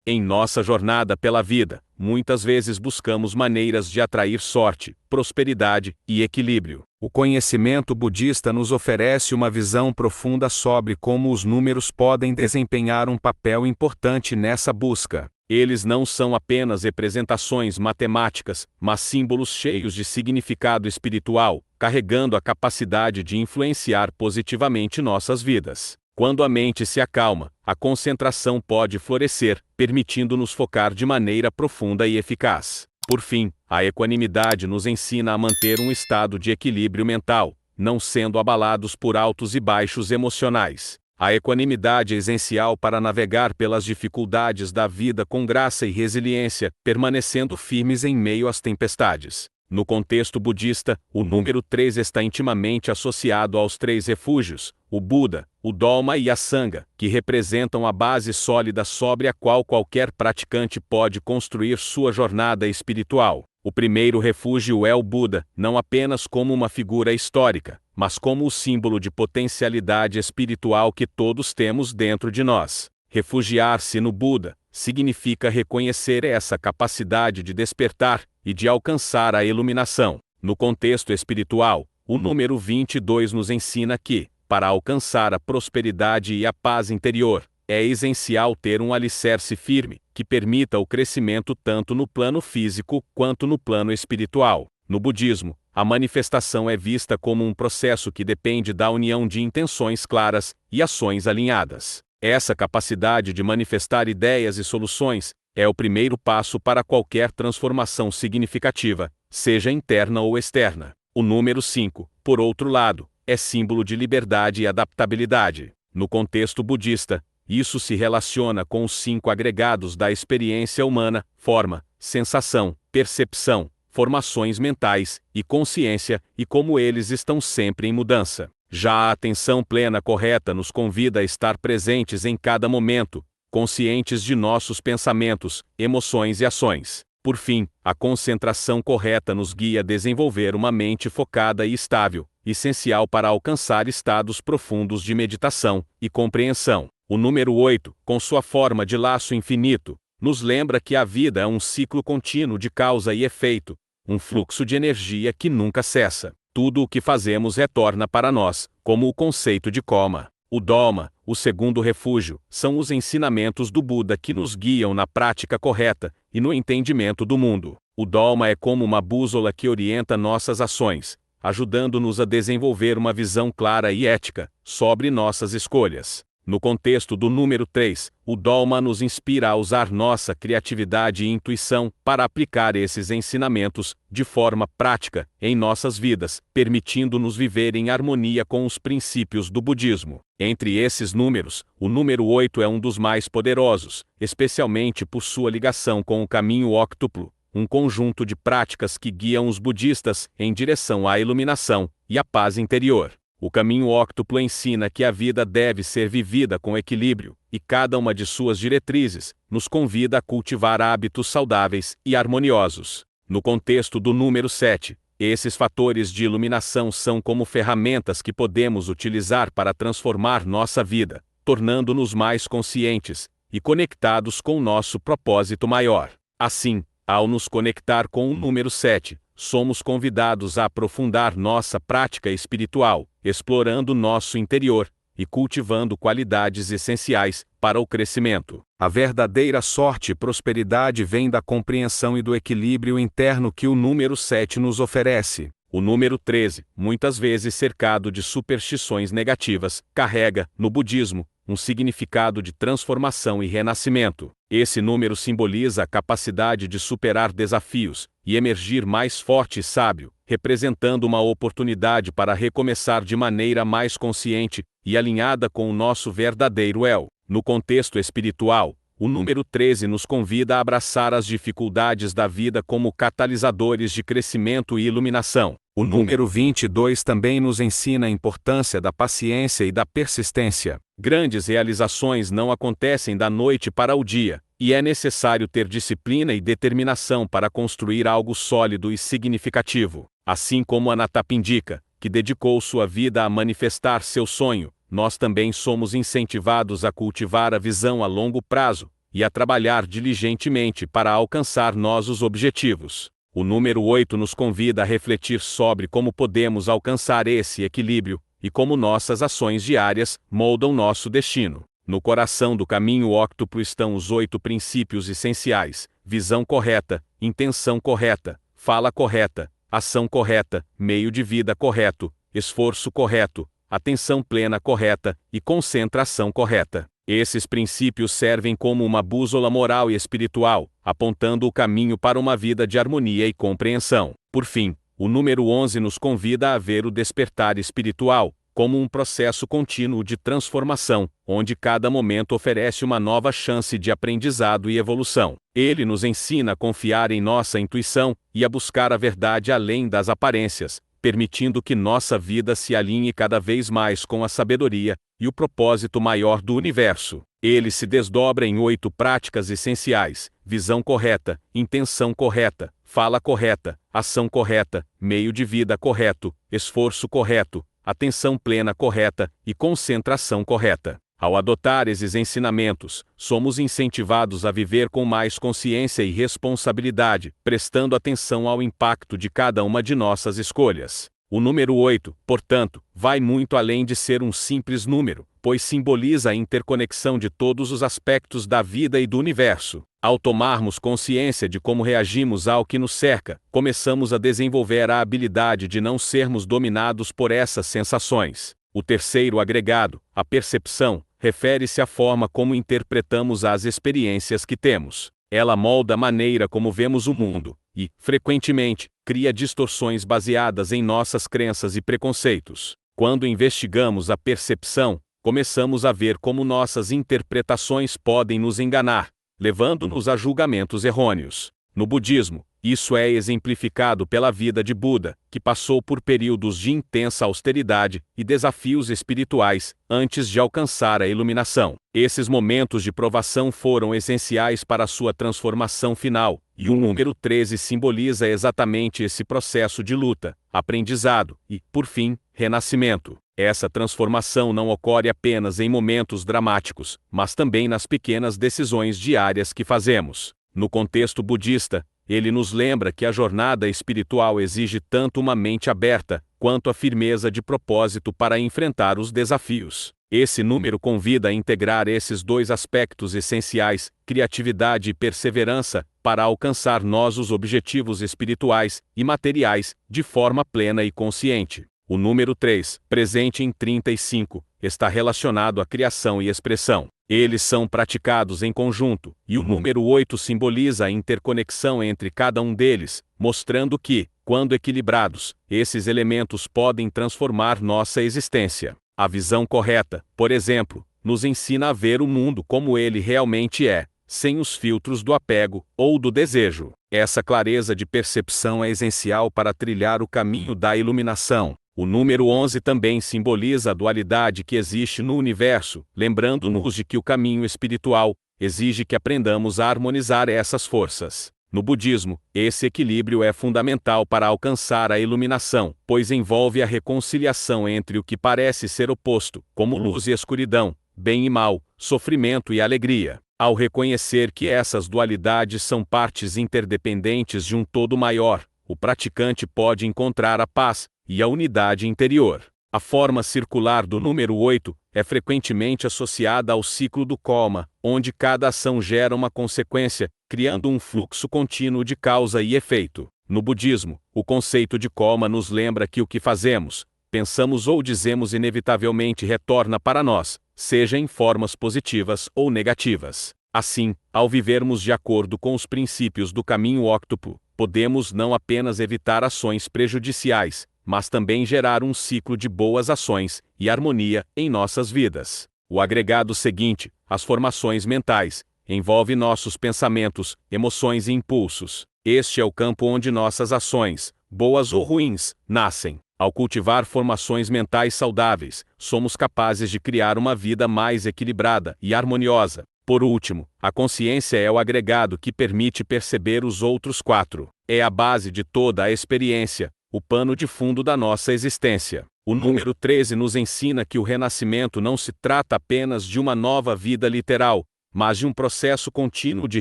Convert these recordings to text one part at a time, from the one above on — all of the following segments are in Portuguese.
Em nossa jornada pela vida, muitas vezes buscamos maneiras de atrair sorte, prosperidade e equilíbrio. O conhecimento budista nos oferece uma visão profunda sobre como os números podem desempenhar um papel importante nessa busca. Eles não são apenas representações matemáticas, mas símbolos cheios de significado espiritual, carregando a capacidade de influenciar positivamente nossas vidas. Quando a mente se acalma, a concentração pode florescer, permitindo-nos focar de maneira profunda e eficaz. Por fim, a equanimidade nos ensina a manter um estado de equilíbrio mental, não sendo abalados por altos e baixos emocionais. A equanimidade é essencial para navegar pelas dificuldades da vida com graça e resiliência, permanecendo firmes em meio às tempestades. No contexto budista, o número 3 está intimamente associado aos 3 refúgios, o Buda, o Dharma e a Sangha, que representam a base sólida sobre a qual qualquer praticante pode construir sua jornada espiritual. O primeiro refúgio é o Buda, não apenas como uma figura histórica, mas como o símbolo de potencialidade espiritual que todos temos dentro de nós. Refugiar-se no Buda significa reconhecer essa capacidade de despertar e de alcançar a iluminação. No contexto espiritual, o número 22 nos ensina que, para alcançar a prosperidade e a paz interior, é essencial ter um alicerce firme, que permita o crescimento tanto no plano físico quanto no plano espiritual. No budismo, a manifestação é vista como um processo que depende da união de intenções claras e ações alinhadas. Essa capacidade de manifestar ideias e soluções é o primeiro passo para qualquer transformação significativa, seja interna ou externa. O número 5, por outro lado, é símbolo de liberdade e adaptabilidade. No contexto budista, isso se relaciona com os 5 agregados da experiência humana: forma, sensação, percepção, formações mentais e consciência, e como eles estão sempre em mudança. Já a atenção plena correta nos convida a estar presentes em cada momento, conscientes de nossos pensamentos, emoções e ações. Por fim, a concentração correta nos guia a desenvolver uma mente focada e estável, essencial para alcançar estados profundos de meditação e compreensão. O número 8, com sua forma de laço infinito, nos lembra que a vida é um ciclo contínuo de causa e efeito, um fluxo de energia que nunca cessa. Tudo o que fazemos retorna para nós, como o conceito de karma. O Dharma, o segundo refúgio, são os ensinamentos do Buda que nos guiam na prática correta e no entendimento do mundo. O Dharma é como uma bússola que orienta nossas ações, ajudando-nos a desenvolver uma visão clara e ética sobre nossas escolhas. No contexto do número 3, o Dharma nos inspira a usar nossa criatividade e intuição para aplicar esses ensinamentos, de forma prática, em nossas vidas, permitindo-nos viver em harmonia com os princípios do budismo. Entre esses números, o número 8 é um dos mais poderosos, especialmente por sua ligação com o caminho óctuplo, um conjunto de práticas que guiam os budistas em direção à iluminação e à paz interior. O caminho óctuplo ensina que a vida deve ser vivida com equilíbrio, e cada uma de suas diretrizes nos convida a cultivar hábitos saudáveis e harmoniosos. No contexto do número 7, esses fatores de iluminação são como ferramentas que podemos utilizar para transformar nossa vida, tornando-nos mais conscientes e conectados com nosso propósito maior. Assim, ao nos conectar com o número 7, somos convidados a aprofundar nossa prática espiritual, explorando nosso interior e cultivando qualidades essenciais para o crescimento. A verdadeira sorte e prosperidade vem da compreensão e do equilíbrio interno que o número 7 nos oferece. O número 13, muitas vezes cercado de superstições negativas, carrega, no budismo, um significado de transformação e renascimento. Esse número simboliza a capacidade de superar desafios e emergir mais forte e sábio, representando uma oportunidade para recomeçar de maneira mais consciente e alinhada com o nosso verdadeiro eu. No contexto espiritual, o número 13 nos convida a abraçar as dificuldades da vida como catalisadores de crescimento e iluminação. O número 22 também nos ensina a importância da paciência e da persistência. Grandes realizações não acontecem da noite para o dia, e é necessário ter disciplina e determinação para construir algo sólido e significativo. Assim como Anathapindika, que dedicou sua vida a manifestar seu sonho, nós também somos incentivados a cultivar a visão a longo prazo, e a trabalhar diligentemente para alcançar nossos objetivos. O número 8 nos convida a refletir sobre como podemos alcançar esse equilíbrio, e como nossas ações diárias moldam nosso destino. No coração do caminho óctuplo estão os 8 princípios essenciais: visão correta, intenção correta, fala correta, ação correta, meio de vida correto, esforço correto, atenção plena correta e concentração correta. Esses princípios servem como uma bússola moral e espiritual, apontando o caminho para uma vida de harmonia e compreensão. Por fim, o número 11 nos convida a ver o despertar espiritual como um processo contínuo de transformação, onde cada momento oferece uma nova chance de aprendizado e evolução. Ele nos ensina a confiar em nossa intuição e a buscar a verdade além das aparências, permitindo que nossa vida se alinhe cada vez mais com a sabedoria e o propósito maior do universo. Ele se desdobra em 8 práticas essenciais: visão correta, intenção correta, fala correta, ação correta, meio de vida correto, esforço correto, atenção plena correta e concentração correta. Ao adotar esses ensinamentos, somos incentivados a viver com mais consciência e responsabilidade, prestando atenção ao impacto de cada uma de nossas escolhas. O número 8, portanto, vai muito além de ser um simples número, pois simboliza a interconexão de todos os aspectos da vida e do universo. Ao tomarmos consciência de como reagimos ao que nos cerca, começamos a desenvolver a habilidade de não sermos dominados por essas sensações. O terceiro agregado, a percepção, refere-se à forma como interpretamos as experiências que temos. Ela molda a maneira como vemos o mundo e, frequentemente, cria distorções baseadas em nossas crenças e preconceitos. Quando investigamos a percepção, começamos a ver como nossas interpretações podem nos enganar, levando-nos a julgamentos errôneos. No budismo, isso é exemplificado pela vida de Buda, que passou por períodos de intensa austeridade e desafios espirituais antes de alcançar a iluminação. Esses momentos de provação foram essenciais para sua transformação final, e o número 13 simboliza exatamente esse processo de luta, aprendizado e, por fim, renascimento. Essa transformação não ocorre apenas em momentos dramáticos, mas também nas pequenas decisões diárias que fazemos. No contexto budista, ele nos lembra que a jornada espiritual exige tanto uma mente aberta, quanto a firmeza de propósito para enfrentar os desafios. Esse número convida a integrar esses 2 aspectos essenciais, criatividade e perseverança, para alcançar nossos objetivos espirituais e materiais, de forma plena e consciente. O número 3, presente em 35, está relacionado à criação e expressão. Eles são praticados em conjunto, e o número 8 simboliza a interconexão entre cada um deles, mostrando que, quando equilibrados, esses elementos podem transformar nossa existência. A visão correta, por exemplo, nos ensina a ver o mundo como ele realmente é, sem os filtros do apego ou do desejo. Essa clareza de percepção é essencial para trilhar o caminho da iluminação. O número 11 também simboliza a dualidade que existe no universo, lembrando-nos de que o caminho espiritual exige que aprendamos a harmonizar essas forças. No budismo, esse equilíbrio é fundamental para alcançar a iluminação, pois envolve a reconciliação entre o que parece ser oposto, como luz e escuridão, bem e mal, sofrimento e alegria. Ao reconhecer que essas dualidades são partes interdependentes de um todo maior, o praticante pode encontrar a paz e a unidade interior. A forma circular do número 8 é frequentemente associada ao ciclo do karma, onde cada ação gera uma consequência, criando um fluxo contínuo de causa e efeito. No budismo, o conceito de karma nos lembra que o que fazemos, pensamos ou dizemos inevitavelmente retorna para nós, seja em formas positivas ou negativas. Assim, ao vivermos de acordo com os princípios do caminho óctuplo, podemos não apenas evitar ações prejudiciais, mas também gerar um ciclo de boas ações e harmonia em nossas vidas. O agregado seguinte, as formações mentais, envolve nossos pensamentos, emoções e impulsos. Este é o campo onde nossas ações, boas ou ruins, nascem. Ao cultivar formações mentais saudáveis, somos capazes de criar uma vida mais equilibrada e harmoniosa. Por último, a consciência é o agregado que permite perceber os outros 4. É a base de toda a experiência, o pano de fundo da nossa existência. O número 13 nos ensina que o renascimento não se trata apenas de uma nova vida literal, mas de um processo contínuo de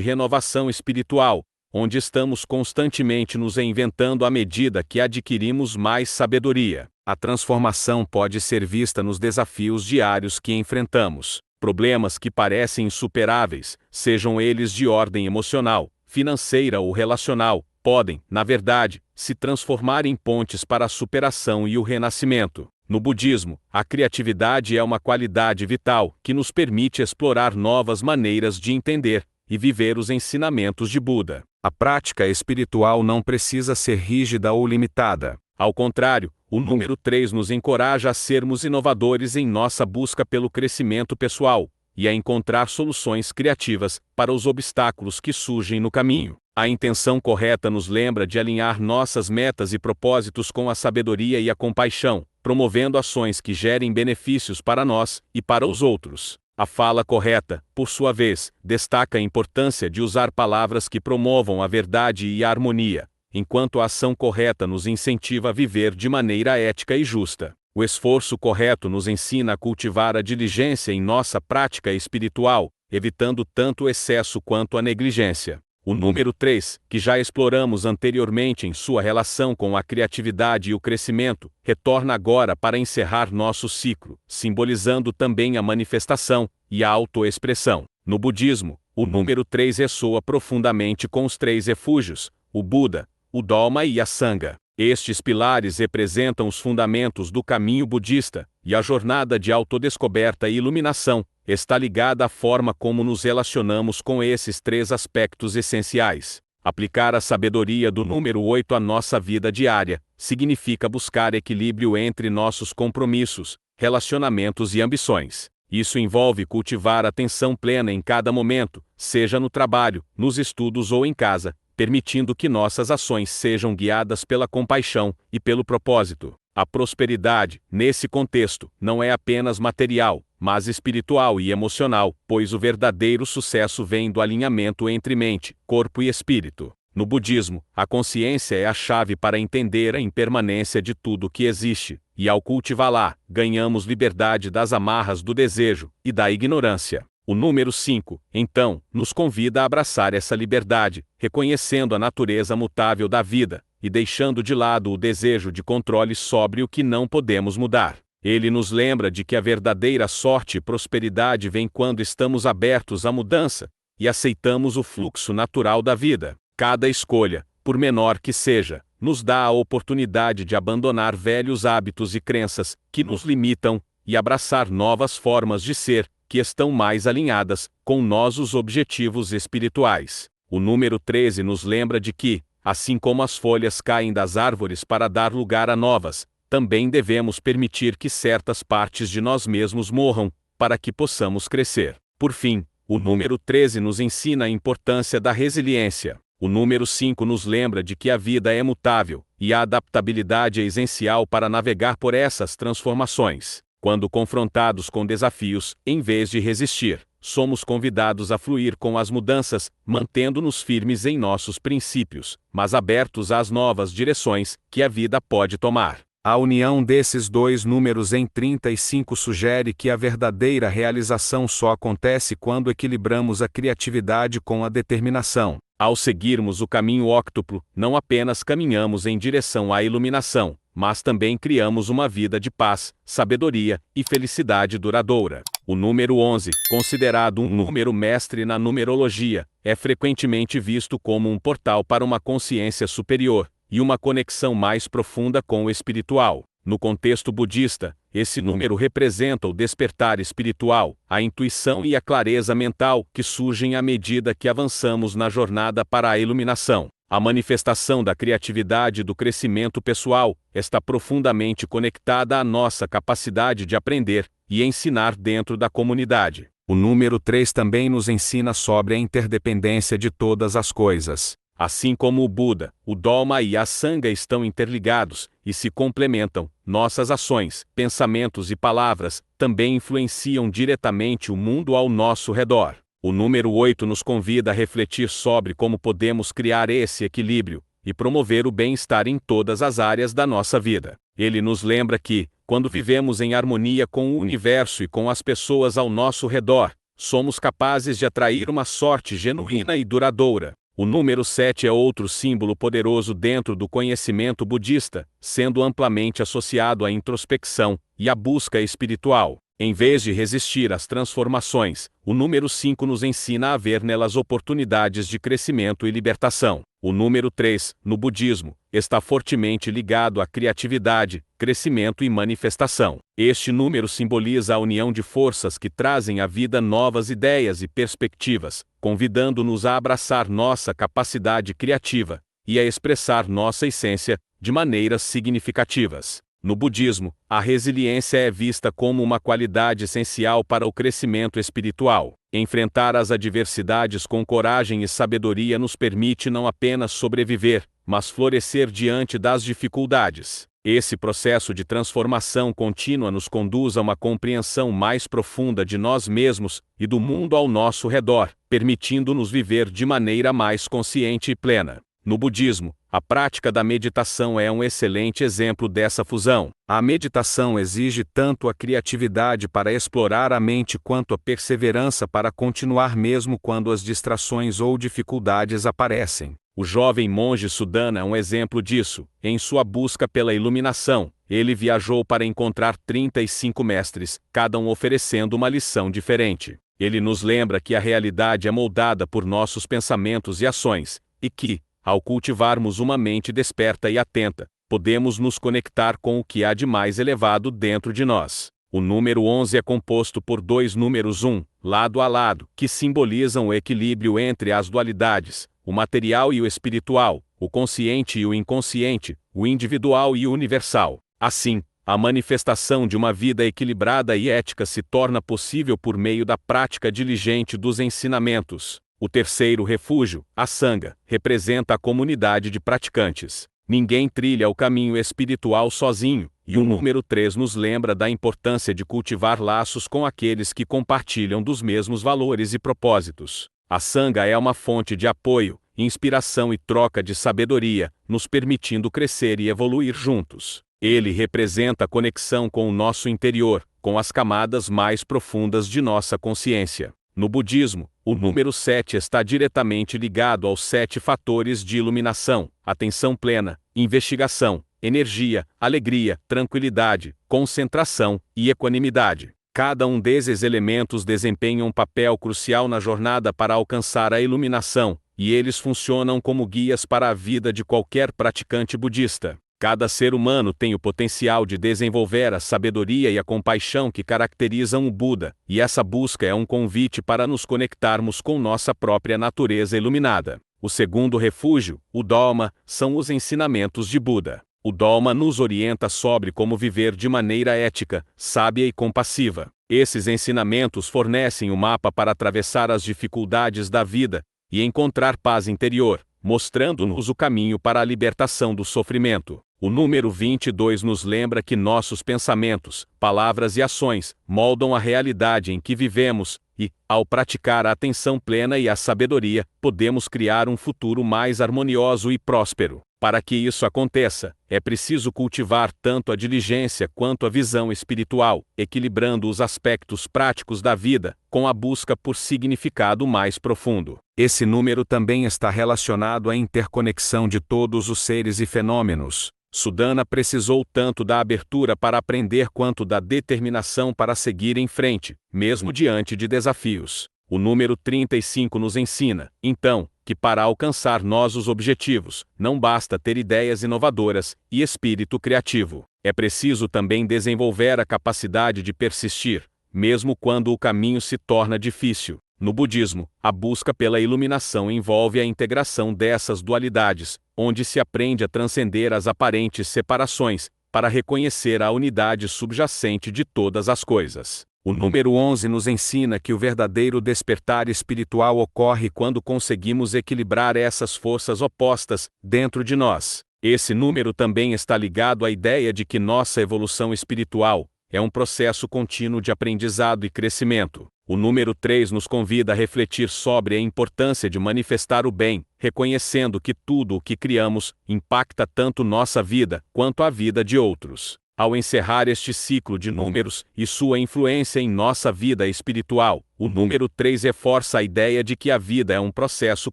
renovação espiritual, onde estamos constantemente nos reinventando à medida que adquirimos mais sabedoria. A transformação pode ser vista nos desafios diários que enfrentamos. Problemas que parecem insuperáveis, sejam eles de ordem emocional, financeira ou relacional, podem, na verdade, se transformar em pontes para a superação e o renascimento. No budismo, a criatividade é uma qualidade vital que nos permite explorar novas maneiras de entender e viver os ensinamentos de Buda. A prática espiritual não precisa ser rígida ou limitada. Ao contrário, o número 3 nos encoraja a sermos inovadores em nossa busca pelo crescimento pessoal e a encontrar soluções criativas para os obstáculos que surgem no caminho. A intenção correta nos lembra de alinhar nossas metas e propósitos com a sabedoria e a compaixão, promovendo ações que gerem benefícios para nós e para os outros. A fala correta, por sua vez, destaca a importância de usar palavras que promovam a verdade e a harmonia, enquanto a ação correta nos incentiva a viver de maneira ética e justa. O esforço correto nos ensina a cultivar a diligência em nossa prática espiritual, evitando tanto o excesso quanto a negligência. O número 3, que já exploramos anteriormente em sua relação com a criatividade e o crescimento, retorna agora para encerrar nosso ciclo, simbolizando também a manifestação e a autoexpressão. No budismo, o número 3 ressoa profundamente com os 3 refúgios, o Buda, o Dharma e a Sangha. Estes pilares representam os fundamentos do caminho budista, e a jornada de autodescoberta e iluminação está ligada à forma como nos relacionamos com esses 3 aspectos essenciais. Aplicar a sabedoria do número 8 à nossa vida diária significa buscar equilíbrio entre nossos compromissos, relacionamentos e ambições. Isso envolve cultivar atenção plena em cada momento, seja no trabalho, nos estudos ou em casa, permitindo que nossas ações sejam guiadas pela compaixão e pelo propósito. A prosperidade, nesse contexto, não é apenas material, mas espiritual e emocional, pois o verdadeiro sucesso vem do alinhamento entre mente, corpo e espírito. No budismo, a consciência é a chave para entender a impermanência de tudo que existe, e ao cultivá-la, ganhamos liberdade das amarras do desejo e da ignorância. O número 5, então, nos convida a abraçar essa liberdade, reconhecendo a natureza mutável da vida, e deixando de lado o desejo de controle sobre o que não podemos mudar. Ele nos lembra de que a verdadeira sorte e prosperidade vem quando estamos abertos à mudança, e aceitamos o fluxo natural da vida. Cada escolha, por menor que seja, nos dá a oportunidade de abandonar velhos hábitos e crenças que nos limitam, e abraçar novas formas de ser, que estão mais alinhadas com nossos objetivos espirituais. O número 13 nos lembra de que, assim como as folhas caem das árvores para dar lugar a novas, também devemos permitir que certas partes de nós mesmos morram, para que possamos crescer. Por fim, o número 13 nos ensina a importância da resiliência. O número 5 nos lembra de que a vida é mutável, e a adaptabilidade é essencial para navegar por essas transformações. Quando confrontados com desafios, em vez de resistir, somos convidados a fluir com as mudanças, mantendo-nos firmes em nossos princípios, mas abertos às novas direções que a vida pode tomar. A união desses 2 números em 35 sugere que a verdadeira realização só acontece quando equilibramos a criatividade com a determinação. Ao seguirmos o caminho óctuplo, não apenas caminhamos em direção à iluminação, mas também criamos uma vida de paz, sabedoria e felicidade duradoura. O número 11, considerado um número mestre na numerologia, é frequentemente visto como um portal para uma consciência superior e uma conexão mais profunda com o espiritual. No contexto budista, esse número representa o despertar espiritual, a intuição e a clareza mental que surgem à medida que avançamos na jornada para a iluminação. A manifestação da criatividade e do crescimento pessoal está profundamente conectada à nossa capacidade de aprender e ensinar dentro da comunidade. O número 3 também nos ensina sobre a interdependência de todas as coisas. Assim como o Buda, o Dharma e a Sangha estão interligados e se complementam, nossas ações, pensamentos e palavras também influenciam diretamente o mundo ao nosso redor. O número 8 nos convida a refletir sobre como podemos criar esse equilíbrio e promover o bem-estar em todas as áreas da nossa vida. Ele nos lembra que, quando vivemos em harmonia com o universo e com as pessoas ao nosso redor, somos capazes de atrair uma sorte genuína e duradoura. O número 7 é outro símbolo poderoso dentro do conhecimento budista, sendo amplamente associado à introspecção e à busca espiritual. Em vez de resistir às transformações, o número 5 nos ensina a ver nelas oportunidades de crescimento e libertação. O número 3, no budismo, está fortemente ligado à criatividade, crescimento e manifestação. Este número simboliza a união de forças que trazem à vida novas ideias e perspectivas, convidando-nos a abraçar nossa capacidade criativa e a expressar nossa essência de maneiras significativas. No budismo, a resiliência é vista como uma qualidade essencial para o crescimento espiritual. Enfrentar as adversidades com coragem e sabedoria nos permite não apenas sobreviver, mas florescer diante das dificuldades. Esse processo de transformação contínua nos conduz a uma compreensão mais profunda de nós mesmos e do mundo ao nosso redor, permitindo-nos viver de maneira mais consciente e plena. No budismo, a prática da meditação é um excelente exemplo dessa fusão. A meditação exige tanto a criatividade para explorar a mente quanto a perseverança para continuar mesmo quando as distrações ou dificuldades aparecem. O jovem monge Sudana é um exemplo disso. Em sua busca pela iluminação, ele viajou para encontrar 35 mestres, cada um oferecendo uma lição diferente. Ele nos lembra que a realidade é moldada por nossos pensamentos e ações, e que, ao cultivarmos uma mente desperta e atenta, podemos nos conectar com o que há de mais elevado dentro de nós. O número 11 é composto por dois números 1, lado a lado, que simbolizam o equilíbrio entre as dualidades, o material e o espiritual, o consciente e o inconsciente, o individual e o universal. Assim, a manifestação de uma vida equilibrada e ética se torna possível por meio da prática diligente dos ensinamentos. O terceiro refúgio, a Sangha, representa a comunidade de praticantes. Ninguém trilha o caminho espiritual sozinho, e o número 3 nos lembra da importância de cultivar laços com aqueles que compartilham dos mesmos valores e propósitos. A Sangha é uma fonte de apoio, inspiração e troca de sabedoria, nos permitindo crescer e evoluir juntos. Ele representa a conexão com o nosso interior, com as camadas mais profundas de nossa consciência. No budismo, o número 7 está diretamente ligado aos 7 fatores de iluminação: atenção plena, investigação, energia, alegria, tranquilidade, concentração e equanimidade. Cada um desses elementos desempenha um papel crucial na jornada para alcançar a iluminação, e eles funcionam como guias para a vida de qualquer praticante budista. Cada ser humano tem o potencial de desenvolver a sabedoria e a compaixão que caracterizam o Buda, e essa busca é um convite para nos conectarmos com nossa própria natureza iluminada. O segundo refúgio, o Dharma, são os ensinamentos de Buda. O Dharma nos orienta sobre como viver de maneira ética, sábia e compassiva. Esses ensinamentos fornecem o mapa para atravessar as dificuldades da vida e encontrar paz interior, mostrando-nos o caminho para a libertação do sofrimento. O número 22 nos lembra que nossos pensamentos, palavras e ações moldam a realidade em que vivemos, e, ao praticar a atenção plena e a sabedoria, podemos criar um futuro mais harmonioso e próspero. Para que isso aconteça, é preciso cultivar tanto a diligência quanto a visão espiritual, equilibrando os aspectos práticos da vida com a busca por significado mais profundo. Esse número também está relacionado à interconexão de todos os seres e fenômenos. Sudana precisou tanto da abertura para aprender quanto da determinação para seguir em frente, mesmo diante de desafios. O número 35 nos ensina, então, que para alcançar nossos objetivos, não basta ter ideias inovadoras e espírito criativo. É preciso também desenvolver a capacidade de persistir, mesmo quando o caminho se torna difícil. No budismo, a busca pela iluminação envolve a integração dessas dualidades, onde se aprende a transcender as aparentes separações, para reconhecer a unidade subjacente de todas as coisas. O número 11 nos ensina que o verdadeiro despertar espiritual ocorre quando conseguimos equilibrar essas forças opostas dentro de nós. Esse número também está ligado à ideia de que nossa evolução espiritual é um processo contínuo de aprendizado e crescimento. O número 3 nos convida a refletir sobre a importância de manifestar o bem, reconhecendo que tudo o que criamos impacta tanto nossa vida quanto a vida de outros. Ao encerrar este ciclo de números e sua influência em nossa vida espiritual, o número 3 reforça a ideia de que a vida é um processo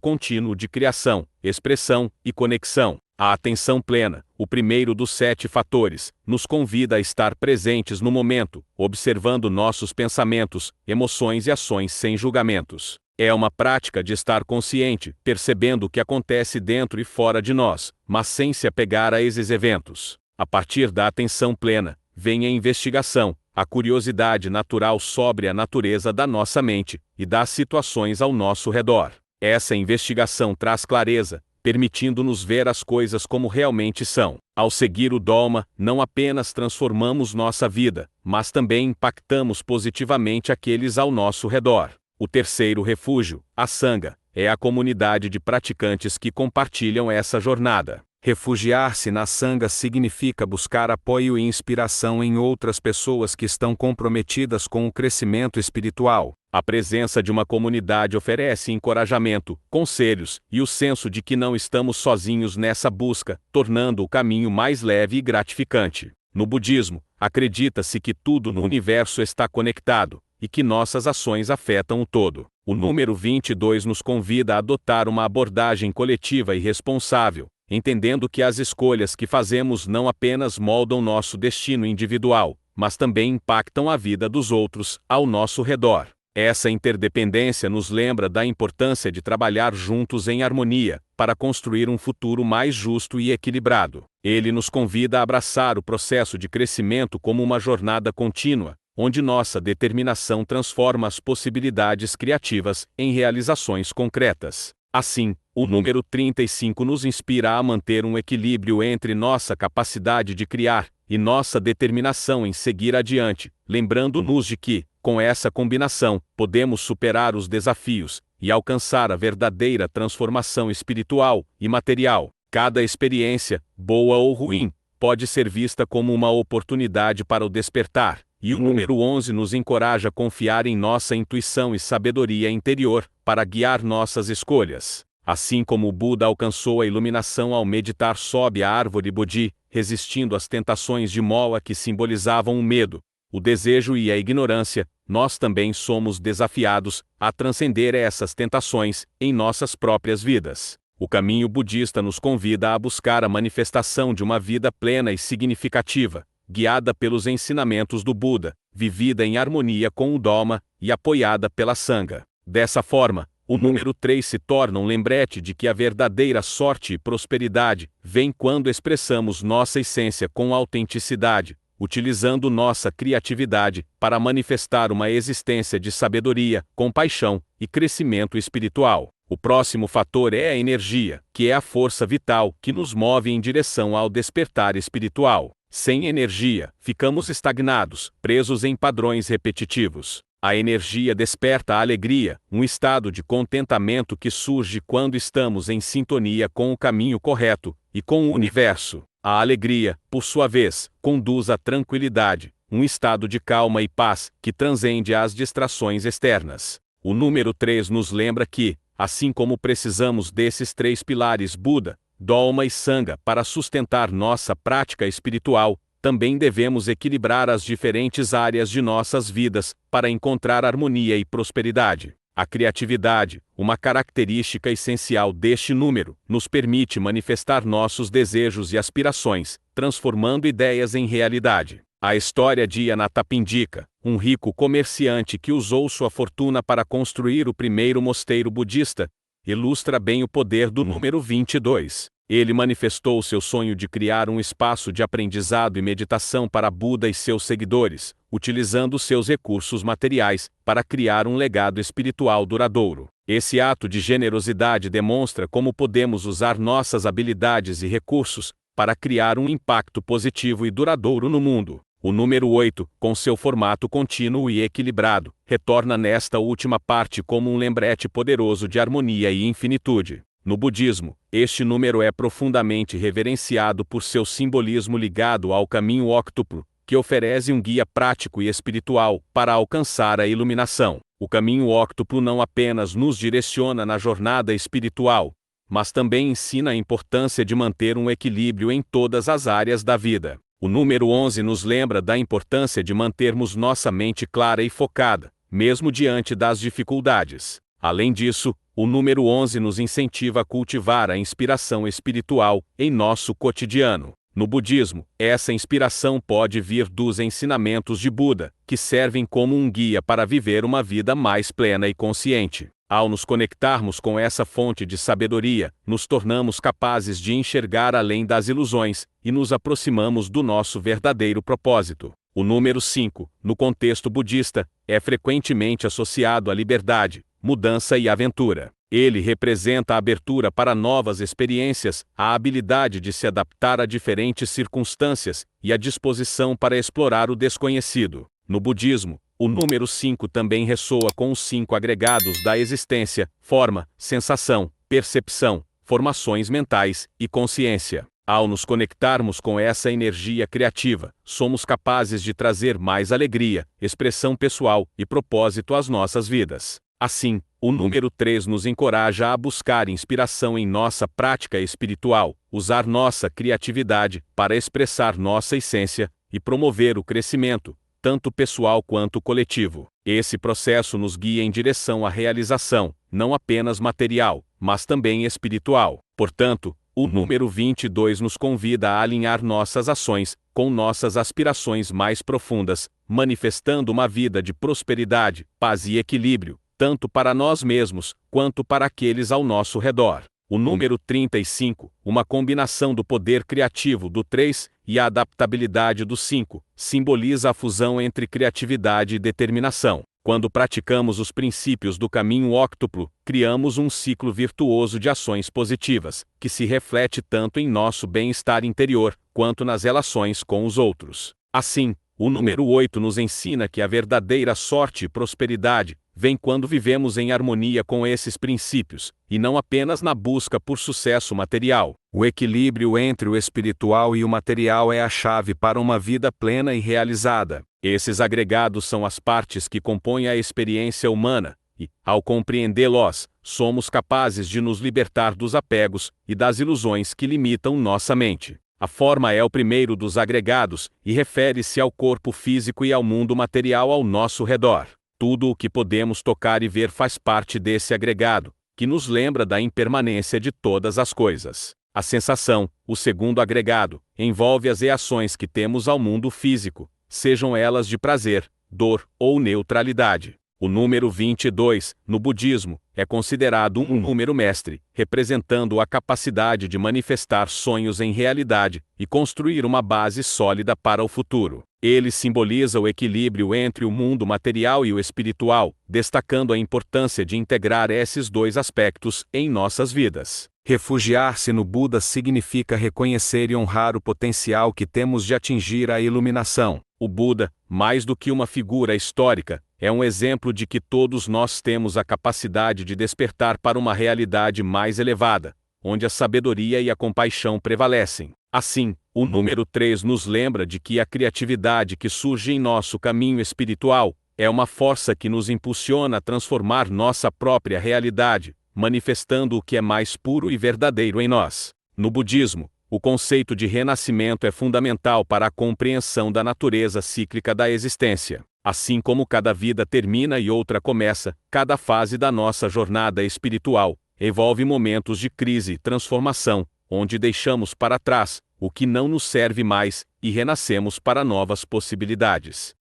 contínuo de criação, expressão e conexão. A atenção plena, o primeiro dos 7 fatores, nos convida a estar presentes no momento, observando nossos pensamentos, emoções e ações sem julgamentos. É uma prática de estar consciente, percebendo o que acontece dentro e fora de nós, mas sem se apegar a esses eventos. A partir da atenção plena, vem a investigação, a curiosidade natural sobre a natureza da nossa mente e das situações ao nosso redor. Essa investigação traz clareza, permitindo-nos ver as coisas como realmente são. Ao seguir o Dharma, não apenas transformamos nossa vida, mas também impactamos positivamente aqueles ao nosso redor. O terceiro refúgio, a Sangha, é a comunidade de praticantes que compartilham essa jornada. Refugiar-se na Sangha significa buscar apoio e inspiração em outras pessoas que estão comprometidas com o crescimento espiritual. A presença de uma comunidade oferece encorajamento, conselhos e o senso de que não estamos sozinhos nessa busca, tornando o caminho mais leve e gratificante. No budismo, acredita-se que tudo no universo está conectado e que nossas ações afetam o todo. O número 22 nos convida a adotar uma abordagem coletiva e responsável, entendendo que as escolhas que fazemos não apenas moldam nosso destino individual, mas também impactam a vida dos outros ao nosso redor. Essa interdependência nos lembra da importância de trabalhar juntos em harmonia, para construir um futuro mais justo e equilibrado. Ele nos convida a abraçar o processo de crescimento como uma jornada contínua, onde nossa determinação transforma as possibilidades criativas em realizações concretas. Assim, o número 35 nos inspira a manter um equilíbrio entre nossa capacidade de criar e nossa determinação em seguir adiante, lembrando-nos de que, com essa combinação, podemos superar os desafios e alcançar a verdadeira transformação espiritual e material. Cada experiência, boa ou ruim, pode ser vista como uma oportunidade para o despertar, e o número 11 nos encoraja a confiar em nossa intuição e sabedoria interior para guiar nossas escolhas. Assim como o Buda alcançou a iluminação ao meditar sob a árvore Bodhi, resistindo às tentações de Moa que simbolizavam o medo, o desejo e a ignorância, nós também somos desafiados a transcender essas tentações em nossas próprias vidas. O caminho budista nos convida a buscar a manifestação de uma vida plena e significativa, guiada pelos ensinamentos do Buda, vivida em harmonia com o Dharma e apoiada pela Sangha. Dessa forma, o número 3 se torna um lembrete de que a verdadeira sorte e prosperidade vem quando expressamos nossa essência com autenticidade, utilizando nossa criatividade para manifestar uma existência de sabedoria, compaixão e crescimento espiritual. O próximo fator é a energia, que é a força vital que nos move em direção ao despertar espiritual. Sem energia, ficamos estagnados, presos em padrões repetitivos. A energia desperta a alegria, um estado de contentamento que surge quando estamos em sintonia com o caminho correto e com o universo. A alegria, por sua vez, conduz à tranquilidade, um estado de calma e paz que transcende as distrações externas. O número 3 nos lembra que, assim como precisamos desses 3 pilares Buda, Dharma e Sangha para sustentar nossa prática espiritual, também devemos equilibrar as diferentes áreas de nossas vidas para encontrar harmonia e prosperidade. A criatividade, uma característica essencial deste número, nos permite manifestar nossos desejos e aspirações, transformando ideias em realidade. A história de Anathapindika, um rico comerciante que usou sua fortuna para construir o primeiro mosteiro budista, ilustra bem o poder do número 22. Ele manifestou seu sonho de criar um espaço de aprendizado e meditação para Buda e seus seguidores, utilizando seus recursos materiais para criar um legado espiritual duradouro. Esse ato de generosidade demonstra como podemos usar nossas habilidades e recursos para criar um impacto positivo e duradouro no mundo. O número 8, com seu formato contínuo e equilibrado, retorna nesta última parte como um lembrete poderoso de harmonia e infinitude. No budismo, este número é profundamente reverenciado por seu simbolismo ligado ao caminho óctuplo, que oferece um guia prático e espiritual para alcançar a iluminação. O caminho óctuplo não apenas nos direciona na jornada espiritual, mas também ensina a importância de manter um equilíbrio em todas as áreas da vida. O número 11 nos lembra da importância de mantermos nossa mente clara e focada, mesmo diante das dificuldades. Além disso, o número 11 nos incentiva a cultivar a inspiração espiritual em nosso cotidiano. No budismo, essa inspiração pode vir dos ensinamentos de Buda, que servem como um guia para viver uma vida mais plena e consciente. Ao nos conectarmos com essa fonte de sabedoria, nos tornamos capazes de enxergar além das ilusões e nos aproximamos do nosso verdadeiro propósito. O número 5, no contexto budista, é frequentemente associado à liberdade, mudança e aventura. Ele representa a abertura para novas experiências, a habilidade de se adaptar a diferentes circunstâncias e a disposição para explorar o desconhecido. No budismo, o número 5 também ressoa com os 5 agregados da existência: forma, sensação, percepção, formações mentais e consciência. Ao nos conectarmos com essa energia criativa, somos capazes de trazer mais alegria, expressão pessoal e propósito às nossas vidas. Assim, o número 3 nos encoraja a buscar inspiração em nossa prática espiritual, usar nossa criatividade para expressar nossa essência e promover o crescimento, tanto pessoal quanto coletivo. Esse processo nos guia em direção à realização, não apenas material, mas também espiritual. Portanto, o número 22 nos convida a alinhar nossas ações com nossas aspirações mais profundas, manifestando uma vida de prosperidade, paz e equilíbrio, tanto para nós mesmos, quanto para aqueles ao nosso redor. O número 35, uma combinação do poder criativo do 3 e a adaptabilidade do 5, simboliza a fusão entre criatividade e determinação. Quando praticamos os princípios do caminho óctuplo, criamos um ciclo virtuoso de ações positivas, que se reflete tanto em nosso bem-estar interior, quanto nas relações com os outros. Assim, o número 8 nos ensina que a verdadeira sorte e prosperidade vem quando vivemos em harmonia com esses princípios, e não apenas na busca por sucesso material. O equilíbrio entre o espiritual e o material é a chave para uma vida plena e realizada. Esses agregados são as partes que compõem a experiência humana, e, ao compreendê-los, somos capazes de nos libertar dos apegos e das ilusões que limitam nossa mente. A forma é o primeiro dos agregados e refere-se ao corpo físico e ao mundo material ao nosso redor. Tudo o que podemos tocar e ver faz parte desse agregado, que nos lembra da impermanência de todas as coisas. A sensação, o segundo agregado, envolve as reações que temos ao mundo físico, sejam elas de prazer, dor ou neutralidade. O número 22, no budismo, é considerado um número mestre, representando a capacidade de manifestar sonhos em realidade e construir uma base sólida para o futuro. Ele simboliza o equilíbrio entre o mundo material e o espiritual, destacando a importância de integrar esses dois aspectos em nossas vidas. Refugiar-se no Buda significa reconhecer e honrar o potencial que temos de atingir a iluminação. O Buda, mais do que uma figura histórica, é um exemplo de que todos nós temos a capacidade de despertar para uma realidade mais elevada, onde a sabedoria e a compaixão prevalecem. Assim, o número 3 nos lembra de que a criatividade que surge em nosso caminho espiritual é uma força que nos impulsiona a transformar nossa própria realidade, manifestando o que é mais puro e verdadeiro em nós. No budismo, o conceito de renascimento é fundamental para a compreensão da natureza cíclica da existência. Assim como cada vida termina e outra começa, cada fase da nossa jornada espiritual envolve momentos de crise e transformação, onde deixamos para trás o que não nos serve mais e renascemos para novas possibilidades.